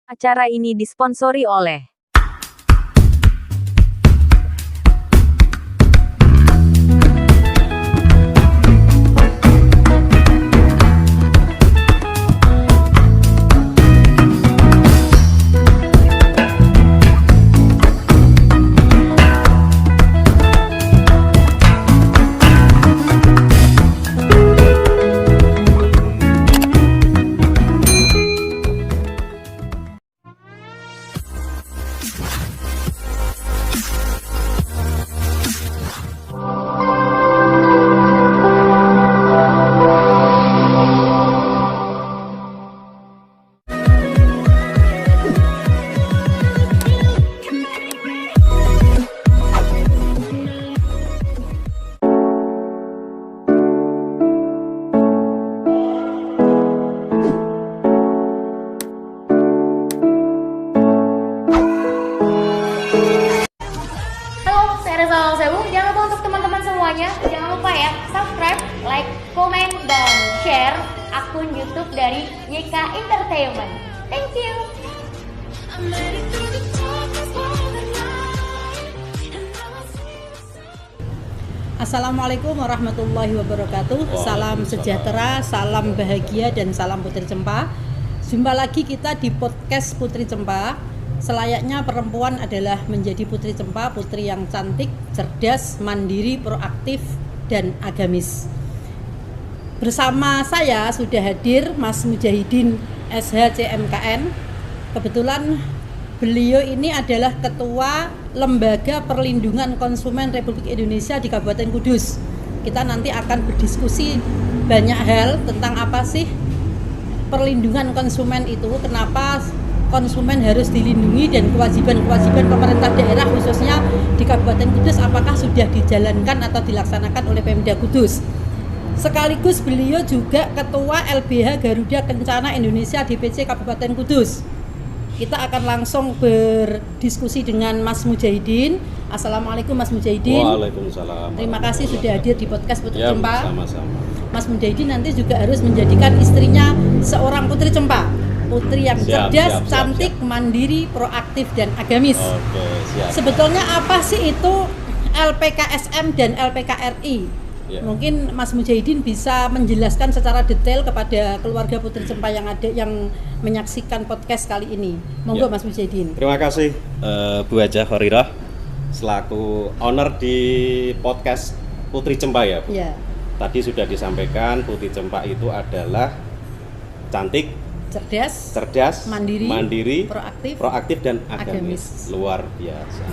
Acara ini disponsori oleh Halo, saya Reza Sewu. Jangan lupa untuk teman-teman semuanya, jangan lupa ya subscribe, like, komen, dan share akun YouTube dari YK Entertainment. Thank you. Assalamualaikum warahmatullahi wabarakatuh. Salam sejahtera, salam bahagia, dan salam Putri Cempa. Jumpa lagi kita di podcast Putri Cempa. Selayaknya perempuan adalah menjadi Putri Cempa, putri yang cantik, cerdas, mandiri, proaktif, dan agamis. Bersama saya sudah hadir Mas Mujahidin SHCMKN. Kebetulan beliau ini adalah Ketua Lembaga Perlindungan Konsumen Republik Indonesia di Kabupaten Kudus. Kita nanti akan berdiskusi banyak hal tentang apa sih perlindungan konsumen itu, kenapa konsumen harus dilindungi, dan kewajiban-kewajiban pemerintah daerah khususnya di Kabupaten Kudus apakah sudah dijalankan atau dilaksanakan oleh Pemda Kudus. Sekaligus beliau juga Ketua LBH Garuda Kencana Indonesia DPC Kabupaten Kudus. Kita akan langsung berdiskusi dengan Mas Mujahidin. Assalamualaikum Mas Mujahidin. Waalaikumsalam. Terima kasih sudah hadir di podcast Putri Cempa. Sama-sama. Mas Mujahidin nanti juga harus menjadikan istrinya seorang Putri Cempa. Putri yang cerdas, cantik, mandiri, proaktif, dan agamis. Oke, siap. Sebetulnya apa sih itu LPKSM dan LPKRI? Ya. Mungkin Mas Mujahidin bisa menjelaskan secara detail kepada keluarga Putri Cempa yang ada yang menyaksikan podcast kali ini. Monggo Ya. Mas Mujahidin. Terima kasih Bu Haja Khorirah selaku owner di podcast Putri Cempa ya, Bu. Ya. Tadi sudah disampaikan Putri Cempa itu adalah cantik, cerdas, mandiri, proaktif, dan agamis. Luar biasa.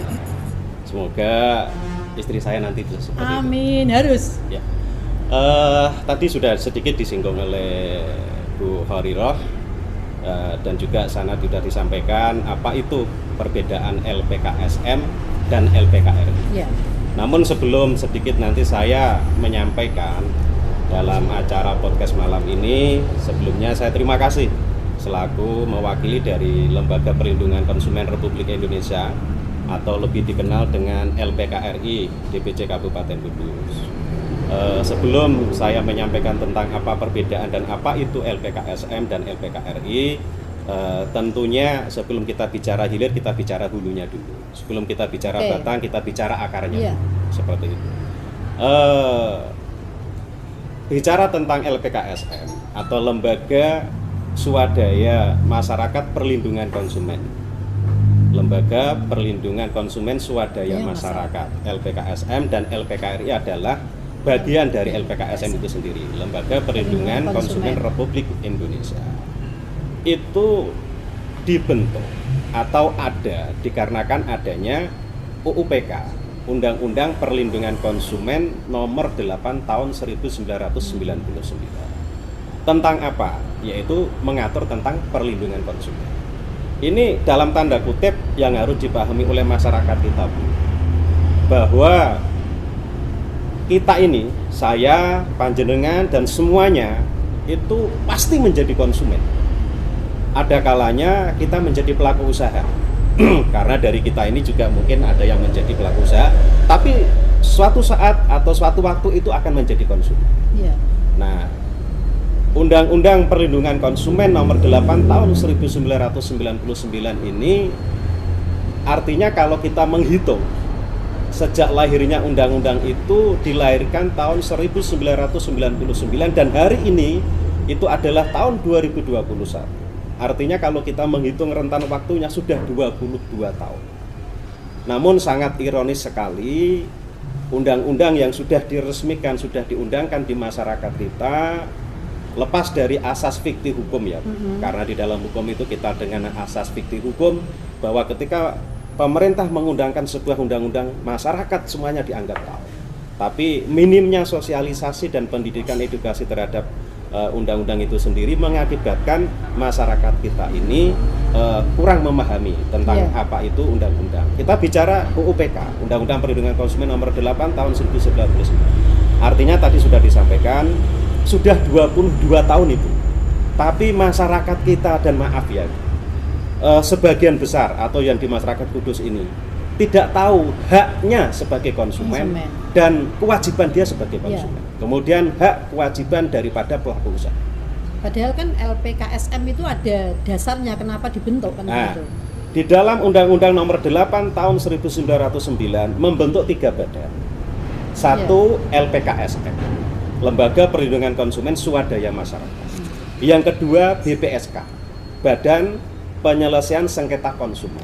Semoga istri saya nanti bisa seperti itu. Amin, harus. Ya. Tadi sudah sedikit disinggung oleh Bu Khorirah dan juga sana sudah disampaikan apa itu perbedaan LPKSM dan LPKRI. Ya. Namun sebelum sedikit nanti saya menyampaikan dalam acara podcast malam ini, sebelumnya saya terima kasih selaku mewakili dari Lembaga Perlindungan Konsumen Republik Indonesia atau lebih dikenal dengan LPKRI DPC Kabupaten Kudus. Sebelum saya menyampaikan tentang apa perbedaan dan apa itu LPKSM dan LPKRI, tentunya sebelum kita bicara hilir kita bicara hulunya dulu. Sebelum kita bicara batang kita bicara akarnya. Seperti itu. Bicara tentang LPKSM atau Lembaga Swadaya Masyarakat Perlindungan Konsumen. Lembaga Perlindungan Konsumen Swadaya Masyarakat LPKSM dan LPKRI adalah bagian dari LPKSM itu sendiri, Lembaga Perlindungan Konsumen Republik Indonesia. Itu dibentuk atau ada dikarenakan adanya UUPK, Undang-Undang Perlindungan Konsumen Nomor 8 Tahun 1999. Tentang apa? Yaitu mengatur tentang perlindungan konsumen. Ini dalam tanda kutip yang harus dipahami oleh masyarakat kita, Bu, bahwa kita ini, saya, panjenengan, dan semuanya itu pasti menjadi konsumen. Ada kalanya kita menjadi pelaku usaha karena dari kita ini juga mungkin ada yang menjadi pelaku usaha, tapi suatu saat atau suatu waktu itu akan menjadi konsumen. Ya. Nah, Undang-Undang Perlindungan Konsumen Nomor 8 Tahun 1999 ini artinya kalau kita menghitung sejak lahirnya undang-undang itu dilahirkan tahun 1999 dan hari ini itu adalah tahun 2021. Artinya kalau kita menghitung rentan waktunya sudah 22 tahun. Namun sangat ironis sekali, undang-undang yang sudah diresmikan, sudah diundangkan di masyarakat kita lepas dari asas fikih hukum ya. Karena di dalam hukum itu kita dengan asas fikih hukum bahwa ketika pemerintah mengundangkan sebuah undang-undang, masyarakat semuanya dianggap tahu. Tapi minimnya sosialisasi dan pendidikan edukasi terhadap undang-undang itu sendiri mengakibatkan masyarakat kita ini kurang memahami tentang apa itu undang-undang. Kita bicara UUPK, Undang-Undang Perlindungan Konsumen Nomor 8 Tahun 1999. Artinya tadi sudah disampaikan, sudah 22 tahun itu. Tapi masyarakat kita, dan maaf ya, sebagian besar atau yang di masyarakat Kudus ini tidak tahu haknya sebagai konsumen dan kewajiban dia sebagai konsumen. Kemudian hak kewajiban daripada pelaku usaha. Padahal kan LPKSM itu ada dasarnya kenapa dibentuk kan gitu. Di dalam Undang-Undang Nomor 8 Tahun 1999 membentuk 3 badan. Satu LPKSM, Lembaga Perlindungan Konsumen Swadaya Masyarakat. Yang kedua BPSK, Badan Penyelesaian Sengketa Konsumen.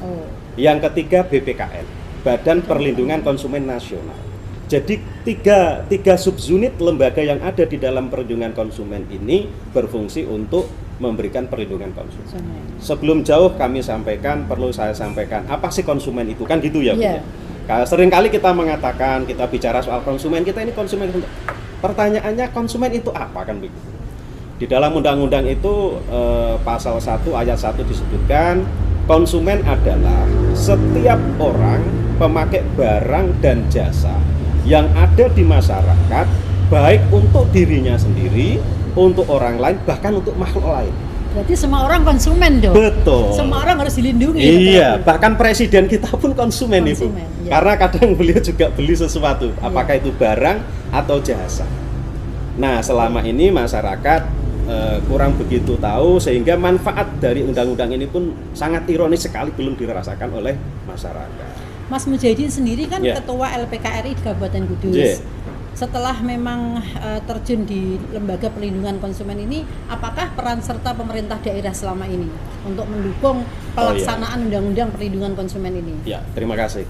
Yang ketiga BPKN, Badan Perlindungan Konsumen Nasional. Jadi tiga subunit lembaga yang ada di dalam perlindungan konsumen ini berfungsi untuk memberikan perlindungan konsumen. Sebelum jauh kami sampaikan, perlu saya sampaikan, apa sih konsumen itu? Kan gitu ya. Seringkali kita mengatakan, kita bicara soal konsumen, kita ini konsumen. Pertanyaannya konsumen itu apa kan begitu? Di dalam undang-undang itu pasal 1 ayat 1 disebutkan konsumen adalah setiap orang pemakai barang dan jasa yang ada di masyarakat, baik untuk dirinya sendiri, untuk orang lain, bahkan untuk makhluk lain. Berarti semua orang konsumen dong. Betul. Semua orang harus dilindungi. Iya, bahkan presiden kita pun konsumen Ibu. Karena kadang beliau juga beli sesuatu, apakah itu barang atau jasa. Nah, selama ini masyarakat kurang begitu tahu, sehingga manfaat dari undang-undang ini pun sangat ironis sekali belum dirasakan oleh masyarakat. Mas Mujahidin sendiri kan ketua LPKRI di Kabupaten Kudus. Setelah memang terjun di Lembaga Perlindungan Konsumen ini, apakah peran serta pemerintah daerah selama ini untuk mendukung pelaksanaan Undang-Undang Perlindungan Konsumen ini? Ya, terima kasih.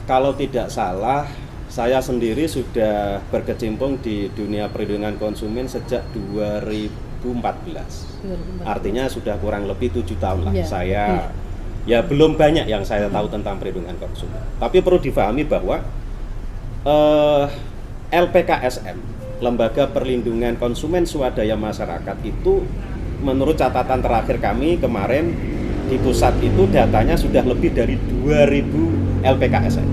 Kalau tidak salah, saya sendiri sudah berkecimpung di dunia perlindungan konsumen sejak 2014. Artinya sudah kurang lebih 7 tahun lah. Saya ya belum banyak yang saya tahu tentang perlindungan konsumen. Tapi perlu difahami bahwa LPKSM, Lembaga Perlindungan Konsumen Swadaya Masyarakat itu menurut catatan terakhir kami kemarin di pusat itu datanya sudah lebih dari 2000 LPKSM.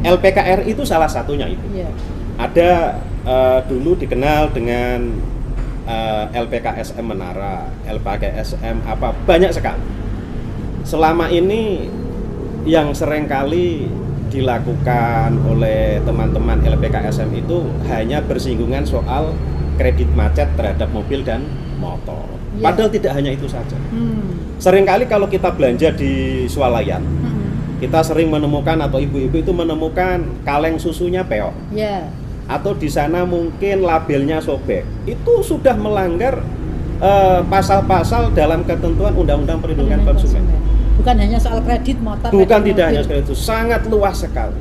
LPKR itu salah satunya itu. Ada dulu dikenal dengan LPKSM Menara, LPKSM apa, banyak sekali. Selama ini yang seringkali dilakukan oleh teman-teman LPKSM itu hanya bersinggungan soal kredit macet terhadap mobil dan motor. Padahal tidak hanya itu saja. Seringkali kalau kita belanja di swalayan, kita sering menemukan atau ibu-ibu itu menemukan kaleng susunya peok. Atau di sana mungkin labelnya sobek. Itu sudah melanggar pasal-pasal dalam ketentuan Undang-Undang Perlindungan Konsumen. Bukan hanya soal kredit motor. Bukan, tidak hanya soal itu, sangat luas sekali.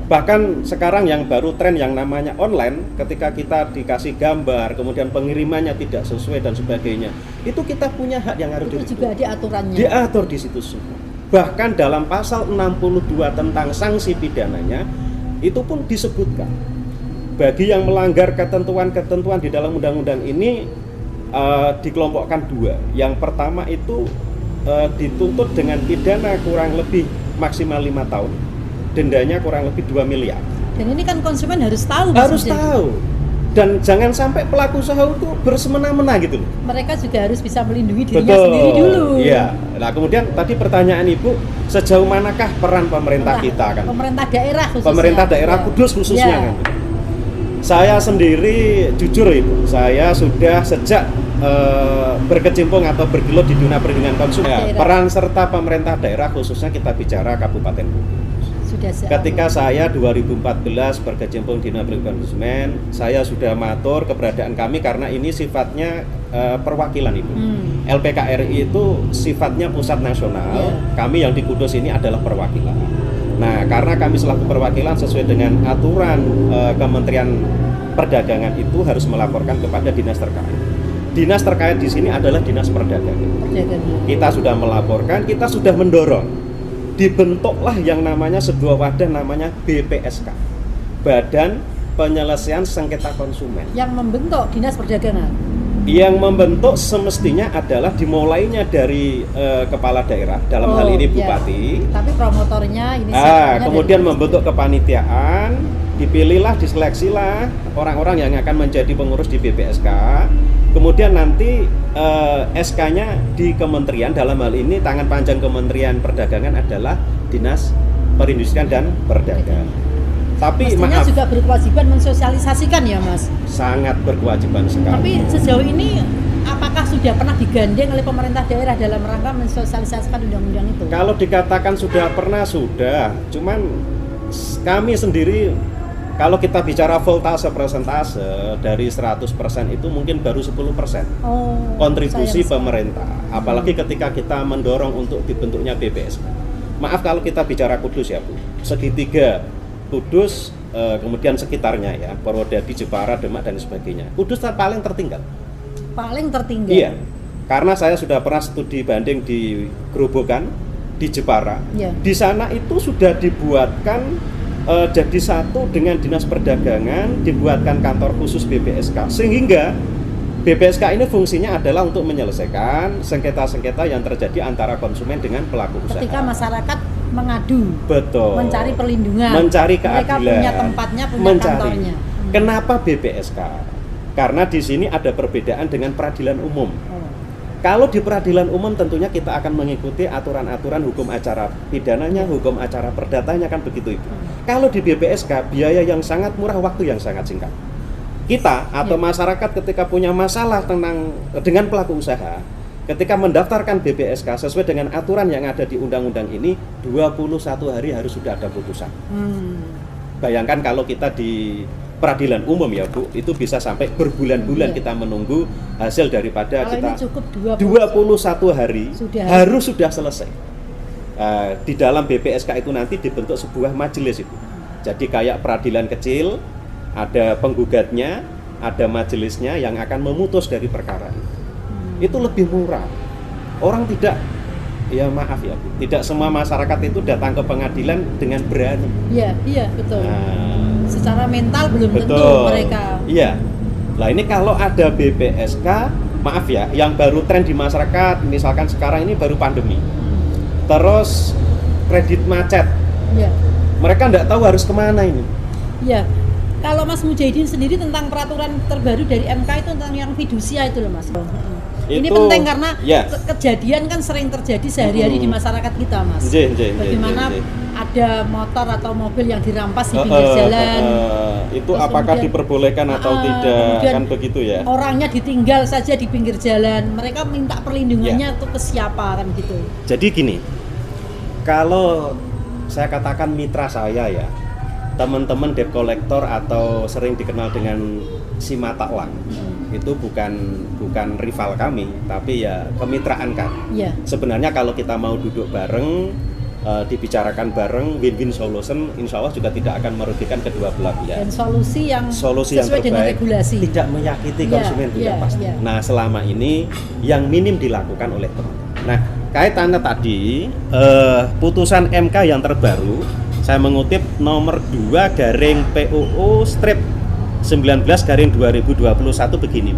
Bahkan sekarang yang baru tren yang namanya online, ketika kita dikasih gambar, kemudian pengirimannya tidak sesuai dan sebagainya, itu kita punya hak yang harus itu juga ada aturannya. Diatur di situ semua. Bahkan dalam pasal 62 tentang sanksi pidananya, itu pun disebutkan. Bagi yang melanggar ketentuan-ketentuan di dalam undang-undang ini dikelompokkan 2. Yang pertama itu dituntut dengan pidana kurang lebih maksimal 5 tahun, dendanya kurang lebih 2 miliar. Dan ini kan konsumen harus tahu. Harus tahu. Dan jangan sampai pelaku usaha itu bersemena-mena gitu loh. Mereka juga harus bisa melindungi dirinya sendiri dulu. Iya. Nah, kemudian tadi pertanyaan Ibu, sejauh manakah peran pemerintah kita kan? Pemerintah daerah khususnya. Pemerintah daerah Kudus khususnya kan. Saya sendiri jujur Ibu, saya sudah sejak berkecimpung atau bergelut di dunia perlindungan konsumen. Peran serta pemerintah daerah khususnya kita bicara Kabupaten Kudus. Ketika saya 2014 berkecimpung di dunia perlindungan konsumen, saya sudah matur keberadaan kami karena ini sifatnya perwakilan Ibu. LPKRI itu sifatnya pusat nasional, kami yang di Kudus ini adalah perwakilan. Nah, karena kami selaku perwakilan sesuai dengan aturan Kementerian Perdagangan itu harus melaporkan kepada dinas terkait. Dinas terkait di sini adalah Dinas Perdagangan. Kita sudah melaporkan, kita sudah mendorong. Dibentuklah yang namanya sebuah wadah namanya BPSK, Badan Penyelesaian Sengketa Konsumen. Yang membentuk Dinas Perdagangan. Yang membentuk semestinya adalah dimulainya dari kepala daerah, dalam hal ini bupati. Tapi promotornya ini kemudian membentuk kepanitiaan, dipilihlah, diseleksilah orang-orang yang akan menjadi pengurus di BPSK. Kemudian nanti SK-nya di kementerian, dalam hal ini tangan panjang Kementerian Perdagangan adalah Dinas Perindustrian dan Perdagangan. Tapi mestinya juga berkewajiban mensosialisasikan ya Mas? Sangat berkewajiban sekali. Tapi sejauh ini apakah sudah pernah digandeng oleh pemerintah daerah dalam rangka mensosialisasikan undang-undang itu? Kalau dikatakan sudah pernah, sudah. Cuman kami sendiri, kalau kita bicara voltase persentase dari 100% itu mungkin baru 10% kontribusi pemerintah. Apalagi ketika kita mendorong untuk dibentuknya BPSK. Maaf kalau kita bicara Kudus ya Bu, segitiga Kudus, kemudian sekitarnya ya, Purwodadi, Jepara, Demak dan sebagainya. Kudus paling tertinggal. Paling tertinggal. Iya. Karena saya sudah pernah studi banding di Grobogan, di Jepara. Yeah. Di sana itu sudah dibuatkan jadi satu dengan Dinas Perdagangan, dibuatkan kantor khusus BPSK. Sehingga BPSK ini fungsinya adalah untuk menyelesaikan sengketa-sengketa yang terjadi antara konsumen dengan pelaku usaha. Ketika masyarakat mengadu, betul, mencari perlindungan, mencari keadilan, mereka punya tempatnya, punya kantornya. Kenapa BPSK? Karena di sini ada perbedaan dengan peradilan umum. Kalau di peradilan umum tentunya kita akan mengikuti aturan-aturan hukum acara pidananya, hukum acara perdatanya, kan begitu Ibu. Kalau di BPSK biaya yang sangat murah, waktu yang sangat singkat. Kita atau masyarakat ketika punya masalah dengan pelaku usaha, ketika mendaftarkan BPSK sesuai dengan aturan yang ada di undang-undang ini, 21 hari harus sudah ada putusan. Bayangkan kalau kita di peradilan umum ya Bu, itu bisa sampai berbulan-bulan kita menunggu hasil daripada kalau kita. Ini cukup 21 hari harus sudah selesai. Di dalam BPSK itu nanti dibentuk sebuah majelis Ibu. Jadi kayak peradilan kecil, ada penggugatnya, ada majelisnya yang akan memutus dari perkara itu. Itu lebih murah. Orang tidak, ya maaf ya Bu, tidak semua masyarakat itu datang ke pengadilan dengan berani. Iya betul. Secara mental belum tentu mereka. Iya. Nah ini kalau ada BPSK, maaf ya, yang baru tren di masyarakat, misalkan sekarang ini baru pandemi, terus kredit macet, mereka nggak tahu harus kemana ini. Iya. Kalau Mas Mujahidin sendiri tentang peraturan terbaru dari MK itu tentang yang fidusia itu loh Mas. Ini penting karena kejadian kan sering terjadi sehari-hari di masyarakat kita Mas. Bagaimana ada motor atau mobil yang dirampas di pinggir jalan. Itu apakah diperbolehkan atau tidak, kan begitu ya. Orangnya ditinggal saja di pinggir jalan. Mereka minta perlindungannya itu ke siapa kan gitu. Jadi gini, kalau saya katakan mitra saya ya, teman-teman debt collector atau sering dikenal dengan si mata uang, itu bukan rival kami, tapi ya kemitraan kan. Sebenarnya kalau kita mau duduk bareng, dibicarakan bareng, win-win solution, insya Allah juga tidak akan merugikan kedua belah pihak. Dan solusi yang terbaik, dengan regulasi, tidak menyakiti konsumen tidak pasti. Nah selama ini yang minim dilakukan oleh teman-teman. Nah kaitannya tadi putusan MK yang terbaru, saya mengutip nomor 2 garing PUU strip 19/2021 begini.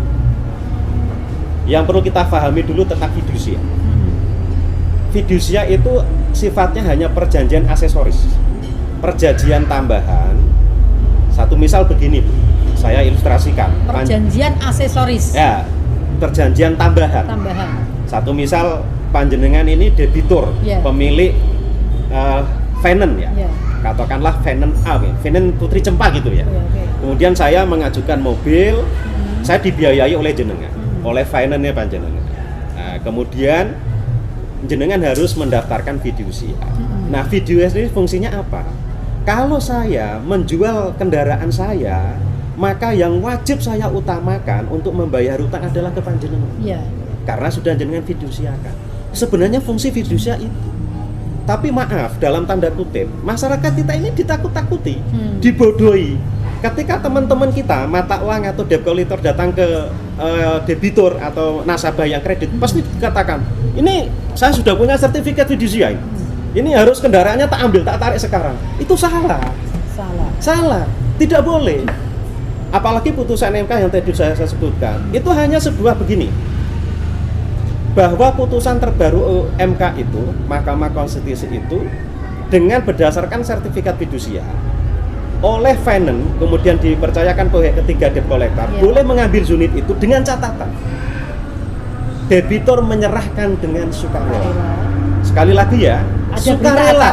Yang perlu kita pahami dulu tentang fidusia. Fidusia itu sifatnya hanya perjanjian aksesoris, perjanjian tambahan. Satu misal begini, saya ilustrasikan. Perjanjian aksesoris. Ya, perjanjian tambahan. Satu misal panjenengan ini debitur, pemilik finance ya. katakanlah Venen Putri Cempa gitu ya. Kemudian saya mengajukan mobil, saya dibiayai oleh jenengan, oleh finance-nya panjenengan. Nah, kemudian jenengan harus mendaftarkan fidusia. Nah, fidusia ini fungsinya apa? Kalau saya menjual kendaraan saya, maka yang wajib saya utamakan untuk membayar hutang adalah ke panjenengan. Iya. Karena Sudah jenengan fidusiakan. Sebenarnya fungsi fidusia itu. Tapi maaf, dalam tanda kutip, masyarakat kita ini ditakut-takuti, dibodohi. Ketika teman-teman kita, mata uang atau debt collector datang ke debitur atau nasabah yang kredit, pasti dikatakan, ini saya sudah punya sertifikat fidusia ini harus kendaraannya tak ambil, tak tarik sekarang. Itu salah. Salah. Tidak boleh. Apalagi putusan MK yang tadi saya sebutkan, itu hanya sebuah begini, bahwa putusan terbaru MK itu, Mahkamah Konstitusi itu, dengan berdasarkan sertifikat fidusia oleh finance, kemudian dipercayakan pihak ketiga debt collector, boleh mengambil unit itu dengan catatan debitur menyerahkan dengan sukarela. Sekali lagi ya, ada sukarela,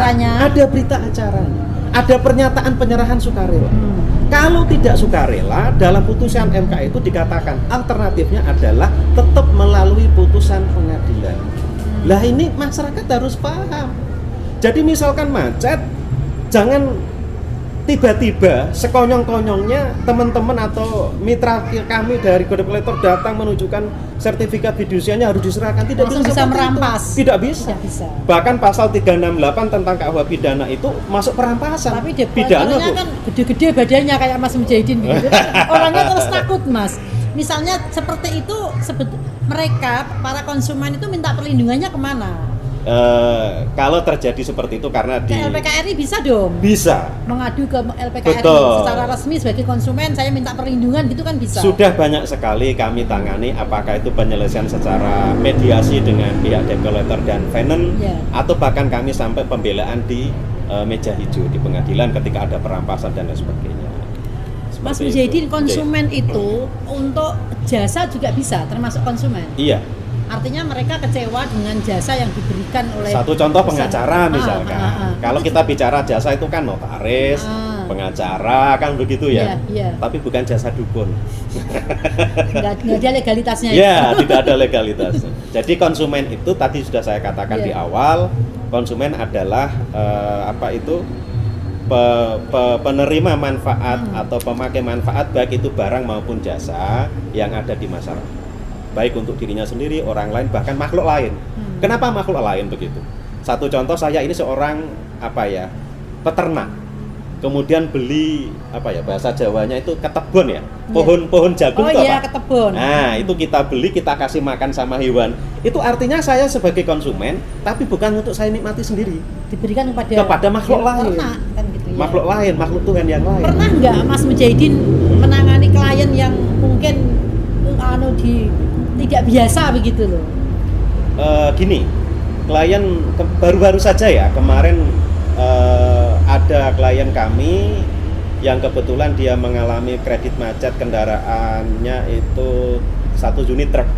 ada berita acaranya, ada pernyataan penyerahan sukarela. Kalau tidak sukarela, dalam putusan MK itu dikatakan alternatifnya adalah tetap melalui putusan pengadilan. Lah ini masyarakat harus paham. Jadi misalkan macet, jangan tiba-tiba sekonyong-konyongnya teman-teman atau mitra kami dari debt collector datang menunjukkan sertifikat fidusianya harus diserahkan. Tidak bisa merampas. Tidak bisa. Bahkan pasal 368 tentang KUH pidana itu masuk perampasan. Tapi pidana kan gede-gede badannya kayak Mas Mujahidin gitu. Orangnya terus takut, Mas. Misalnya seperti itu, mereka para konsumen itu minta perlindungannya kemana? Kalau terjadi seperti itu karena di LPKRI bisa dong? Bisa mengadu ke LPKRI. Betul. Secara resmi sebagai konsumen saya minta perlindungan gitu kan bisa? Sudah banyak sekali kami tangani, apakah itu penyelesaian secara mediasi dengan pihak debt collector dan finance, atau bahkan kami sampai pembelaan di meja hijau di pengadilan ketika ada perampasan dan lain sebagainya. Mas Mujahidin, konsumen itu untuk jasa juga bisa termasuk konsumen? Iya. Artinya mereka kecewa dengan jasa yang diberikan oleh satu contoh pengacara misalkan. Kalau kita bicara jasa itu kan notaris, pengacara kan begitu ya. Tapi bukan jasa dukun. Nggak ada legalitasnya. Ya, tidak ada legalitasnya. Jadi konsumen itu tadi sudah saya katakan di awal, konsumen adalah penerima manfaat atau pemakai manfaat baik itu barang maupun jasa yang ada di masyarakat. Baik untuk dirinya sendiri, orang lain, bahkan makhluk lain. Kenapa makhluk lain begitu? Satu contoh, saya ini seorang peternak. Kemudian beli bahasa Jawanya itu ketebon ya. Pohon jagung itu apa? Ketebon. Nah, itu kita beli, kita kasih makan sama hewan. Itu artinya saya sebagai konsumen, tapi bukan untuk saya nikmati sendiri. Diberikan kepada makhluk lain. Kan gitu ya. Makhluk lain, makhluk Tuhan yang lain. Pernah nggak Mas Mujahidin menangani klien yang mungkin tidak biasa begitu loh? Gini, klien baru-baru saja ya kemarin ada klien kami yang kebetulan dia mengalami kredit macet kendaraannya itu 1 unit truk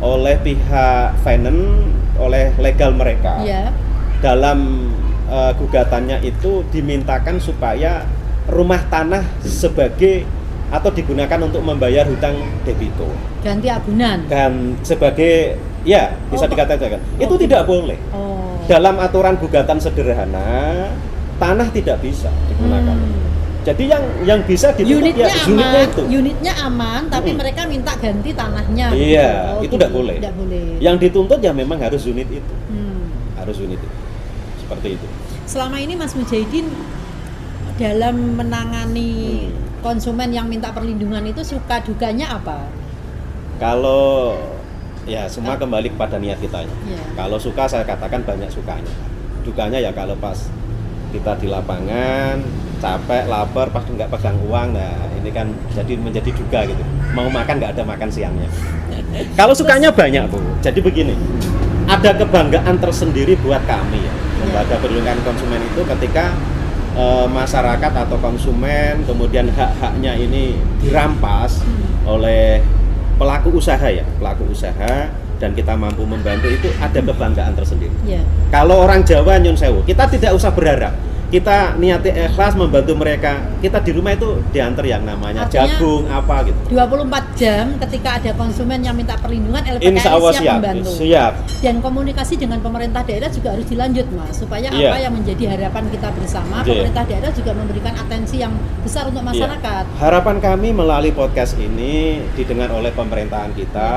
oleh pihak finance, oleh legal mereka. Dalam gugatannya itu dimintakan supaya rumah tanah sebagai atau digunakan untuk membayar hutang debitur. Ganti agunan. Dan sebagai bisa dikatakan itu tidak boleh. Dalam aturan gugatan sederhana, tanah tidak bisa digunakan. Jadi yang bisa dituntut unitnya itu. Unitnya aman, tapi mereka minta ganti tanahnya. Iya, itu tidak boleh. Tidak boleh. Yang dituntut ya memang harus unit itu. Harus unit itu. Seperti itu. Selama ini Mas Mujahidin dalam menangani konsumen yang minta perlindungan itu suka dukanya apa? Kalau semua kembali kepada niat kita ya. Kalau suka saya katakan banyak sukanya. Dukanya ya kalau pas kita di lapangan capek, lapar, pas nggak pegang uang, nah ini kan menjadi duka gitu. Mau makan nggak ada makan siangnya. Kalau sukanya banyak Bu. Jadi begini, ada kebanggaan tersendiri buat kami ya. Lembaga Perlindungan Konsumen itu ketika masyarakat atau konsumen kemudian hak-haknya ini dirampas oleh pelaku usaha dan kita mampu membantu, itu ada kebanggaan tersendiri. Kalau orang Jawa nyun sewu, kita tidak usah berharap kita niatnya ikhlas membantu mereka, kita di rumah itu diantar yang namanya Artinya, jagung apa gitu. 24 jam ketika ada konsumen yang minta perlindungan, Insya Allah LPKI siap membantu. siap. Dan komunikasi dengan pemerintah daerah juga harus dilanjut, Mas, supaya Iya. apa yang menjadi harapan kita bersama, Iya. pemerintah daerah juga memberikan atensi yang besar untuk masyarakat. Iya. Harapan kami melalui podcast ini didengar oleh pemerintahan kita,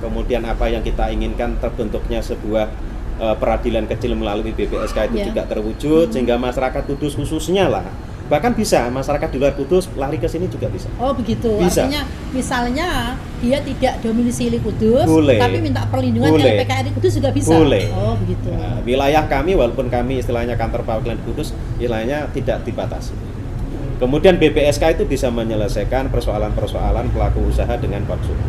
kemudian apa yang kita inginkan terbentuknya sebuah peradilan kecil melalui BPSK itu Iya. juga terwujud, sehingga masyarakat Kudus khususnya lah, bahkan bisa masyarakat di luar Kudus lari ke sini juga bisa. Oh begitu, Bisa. artinya misalnya dia tidak domisili Kudus, Boleh. tapi minta perlindungan Boleh. ke LPKRI Kudus juga bisa. Boleh. Oh begitu. Nah, wilayah kami walaupun kami istilahnya kantor perwakilan di Kudus, istilahnya tidak dibatasi. Kemudian BPSK itu bisa menyelesaikan persoalan-persoalan pelaku usaha dengan konsumen.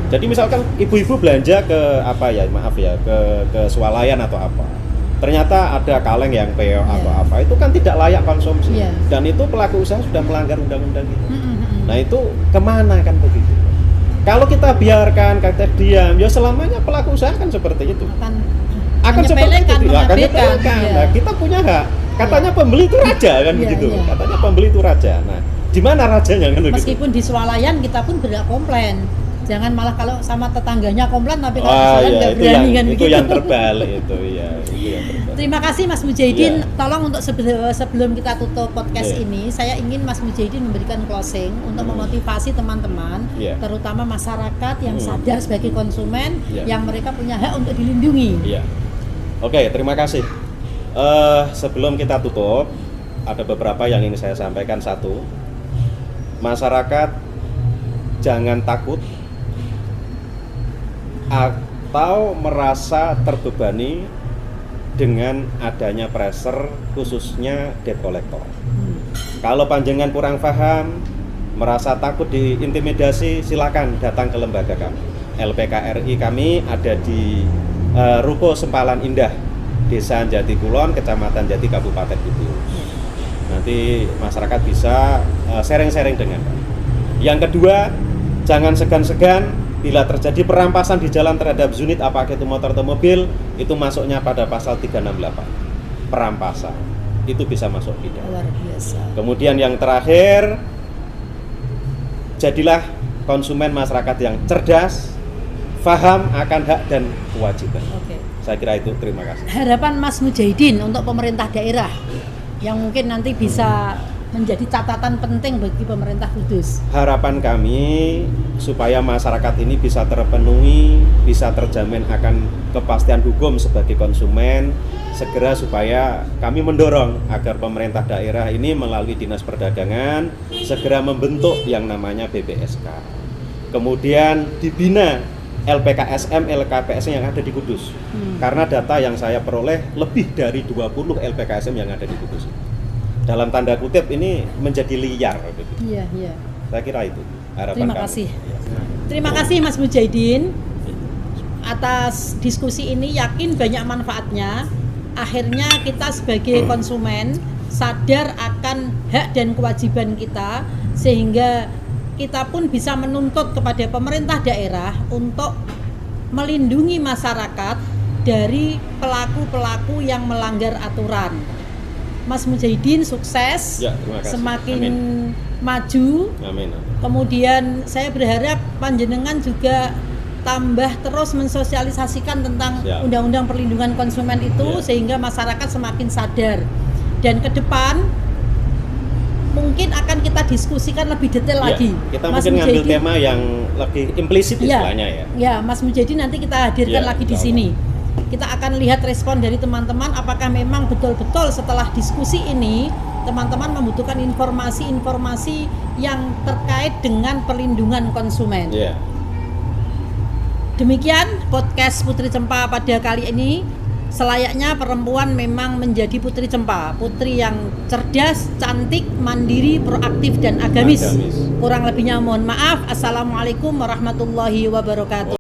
Jadi misalkan ibu-ibu belanja ke apa ya, maaf ya, ke swalayan atau apa. Ternyata ada kaleng yang peo atau apa, itu kan tidak layak konsumsi. Iya. Dan itu pelaku usaha sudah melanggar undang-undang itu. Mm-mm. Nah itu kemana kan begitu? Kalau kita biarkan, kita diam, ya selamanya pelaku usaha kan seperti itu. Akan seperti itu, akan mengabaikan. menyepelekan. Iya. Nah, kita punya hak. Katanya pembeli itu raja kan Iya, begitu. iya. Katanya pembeli itu raja. Nah, di mana rajanya kan begitu? Meskipun di swalayan kita pun berhak komplain. Jangan malah kalau sama tetangganya komplain tapi kalau Ah, swalayan iya, nggak itu berani yang, kan itu begitu. yang terbalik itu ya, itu yang terbalik. Terima kasih Mas Mujahidin. Iya. Tolong untuk sebelum kita tutup podcast Iya. ini, saya ingin Mas Mujahidin memberikan closing untuk memotivasi teman-teman, Iya. terutama masyarakat yang sadar sebagai konsumen, Iya. yang mereka punya hak untuk dilindungi. Iya. Oke, terima kasih. Sebelum kita tutup, ada beberapa yang ingin saya sampaikan. Satu, masyarakat jangan takut atau merasa terbebani dengan adanya pressure, khususnya debt collector. Kalau panjenengan kurang paham, merasa takut diintimidasi, silakan datang ke lembaga kami. LPKRI kami ada di Ruko Sempalan Indah, Desa Jati Kulon, Kecamatan Jati, Kabupaten Kudus. Nanti masyarakat bisa sharing-sharing dengan kami. Yang kedua, jangan segan-segan bila terjadi perampasan di jalan terhadap unit apakah itu motor atau mobil, itu masuknya pada pasal 368. Perampasan. Itu bisa masuk pidana. Luar biasa. Kemudian yang terakhir, jadilah konsumen masyarakat yang cerdas, paham akan hak dan kewajiban. Oke. Saya kira itu, terima kasih. Harapan Mas Mujahidin untuk pemerintah daerah yang mungkin nanti bisa menjadi catatan penting bagi pemerintah Kudus. Harapan kami supaya masyarakat ini bisa terpenuhi, bisa terjamin akan kepastian hukum sebagai konsumen, segera supaya kami mendorong agar pemerintah daerah ini melalui Dinas Perdagangan segera membentuk yang namanya BPSK. Kemudian dibina LPKSM, LKPSM yang ada di Kudus. Karena data yang saya peroleh lebih dari 20 LPKSM yang ada di Kudus. Dalam tanda kutip ini menjadi liar. Iya, iya. Saya kira itu harapan Terima kami. kasih. Terima kasih Mas Mujahidin atas diskusi ini, yakin banyak manfaatnya. Akhirnya kita sebagai konsumen sadar akan hak dan kewajiban kita, sehingga kita pun bisa menuntut kepada pemerintah daerah untuk melindungi masyarakat dari pelaku-pelaku yang melanggar aturan. Mas Mujahidin sukses, Ya, terima kasih. semakin Amin. maju. Amin. Kemudian saya berharap panjenengan juga tambah terus mensosialisasikan tentang Ya. Undang-Undang Perlindungan Konsumen itu, Ya. sehingga masyarakat semakin sadar. Dan ke depan mungkin akan kita diskusikan lebih detail Ya, lagi. kita Mas mungkin ngambil Mujahidin- tema yang lebih implisit Ya, istilahnya ya. ya, Mas Mujahidin nanti kita hadirkan Ya, lagi di insya sini. Kita akan lihat respon dari teman-teman, apakah memang betul-betul setelah diskusi ini teman-teman membutuhkan informasi-informasi yang terkait dengan perlindungan konsumen. Ya. Demikian podcast Putri Cempa pada kali ini. Selayaknya perempuan memang menjadi Putri Cempa, putri yang cerdas, cantik, mandiri, proaktif dan agamis. Agamis. Kurang lebihnya mohon maaf. Assalamualaikum warahmatullahi wabarakatuh.